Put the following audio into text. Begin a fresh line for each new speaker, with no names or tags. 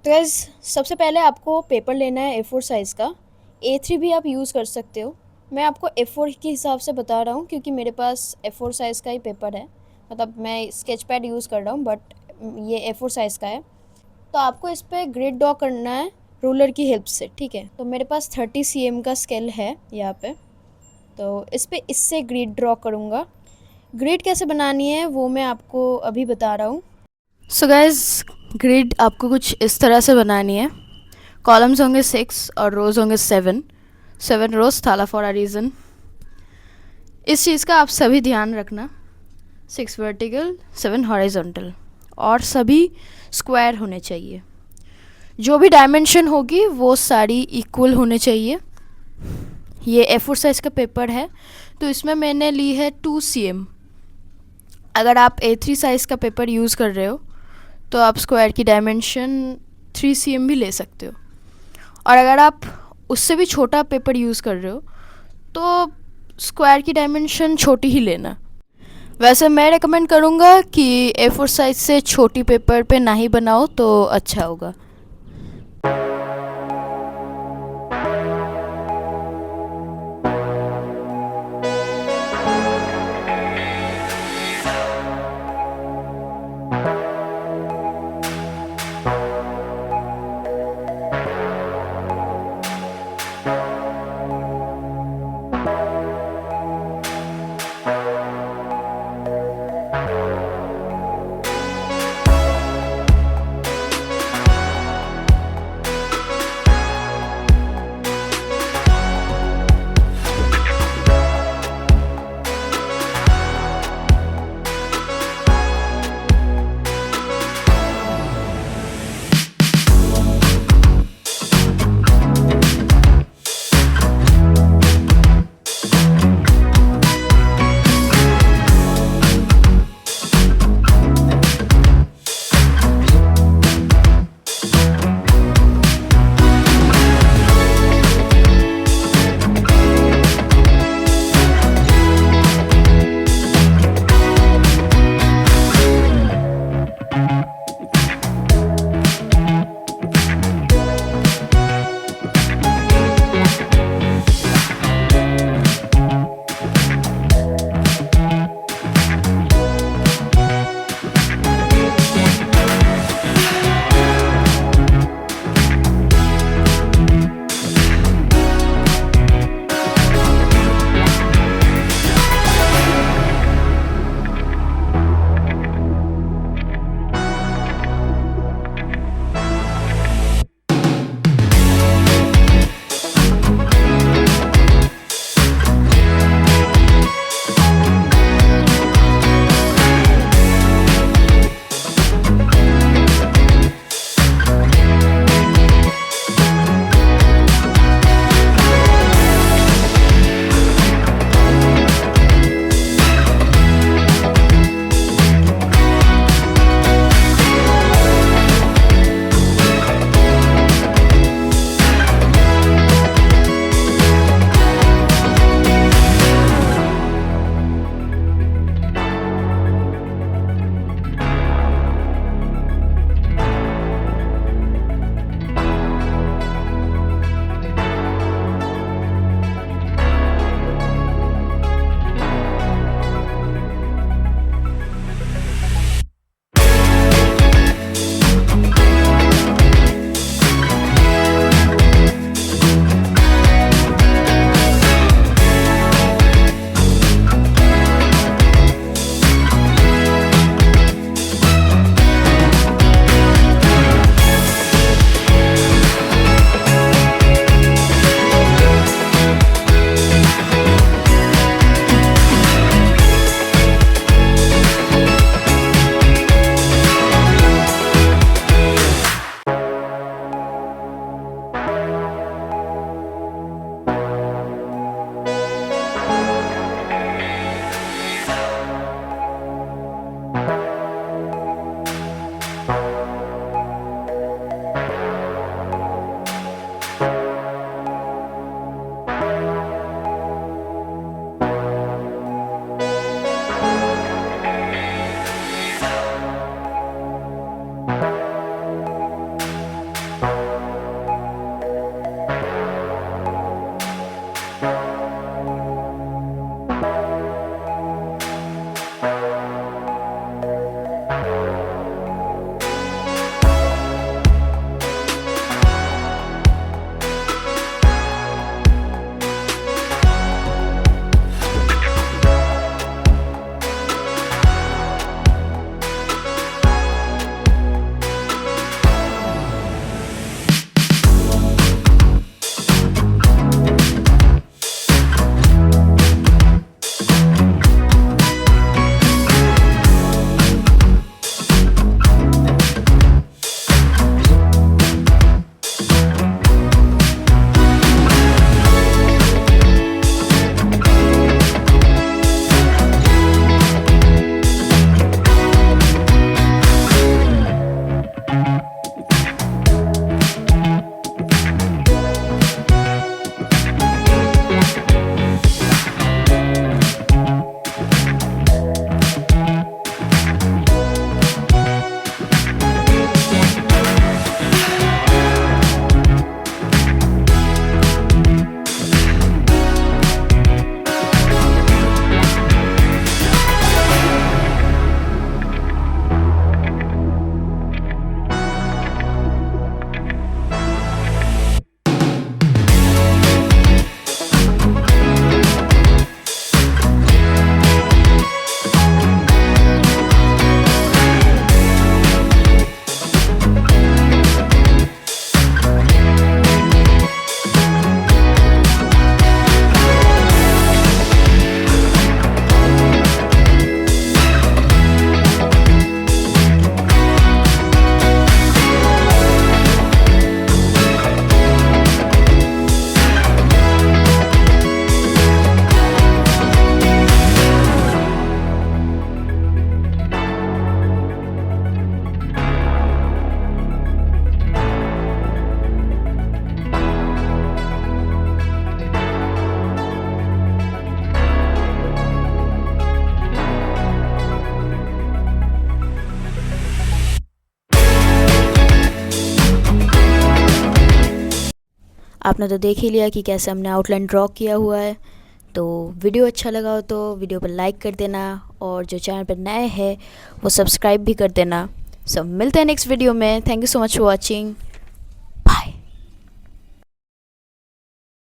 तो गाइस, सबसे पहले आपको पेपर लेना है A4 साइज़ का। A3 भी आप यूज़ कर सकते हो। मैं आपको A4 के हिसाब से बता रहा हूँ क्योंकि मेरे पास A4 साइज़ का ही पेपर है। मतलब मैं स्केच पैड यूज़ कर रहा हूँ बट ये A4 साइज़ का है। तो आपको इस पे ग्रिड ड्रॉ करना है रूलर की हेल्प से, ठीक है। तो मेरे पास 30 cm का स्केल है यहाँ पे। तो इस पे इससे ग्रिड ड्रॉ करूँगा। ग्रिड कैसे बनानी है वो मैं आपको अभी बता रहा हूँ। सो गाइज, ग्रिड आपको कुछ इस तरह से बनानी है। कॉलम्स होंगे 6 और रोज़ होंगे 7। 7 रोज़ थाला फॉर अ रीज़न। इस चीज़ का आप सभी ध्यान रखना। 6 वर्टिकल, 7 हॉरिजॉन्टल, और सभी स्क्वायर होने चाहिए। जो भी डायमेंशन होगी वो सारी इक्वल होने चाहिए। ये A4 साइज़ का पेपर है तो इसमें मैंने ली है 2 cm। अगर आप A3 साइज़ का पेपर यूज़ कर रहे हो तो आप स्क्वायर की डायमेंशन 3 cm भी ले सकते हो। और अगर आप उससे भी छोटा पेपर यूज़ कर रहे हो तो स्क्वायर की डायमेंशन छोटी ही लेना। वैसे मैं रेकमेंड करूँगा कि A4 साइज़ से छोटी पेपर पे ना ही बनाओ तो अच्छा होगा। आपने तो देख ही लिया कि कैसे हमने आउटलाइन ड्रॉ किया हुआ है। तो वीडियो अच्छा लगा हो तो वीडियो पर लाइक कर देना, और जो चैनल पर नए हैं वो सब्सक्राइब भी कर देना। सब मिलते हैं नेक्स्ट वीडियो में। Thank you so much for watching.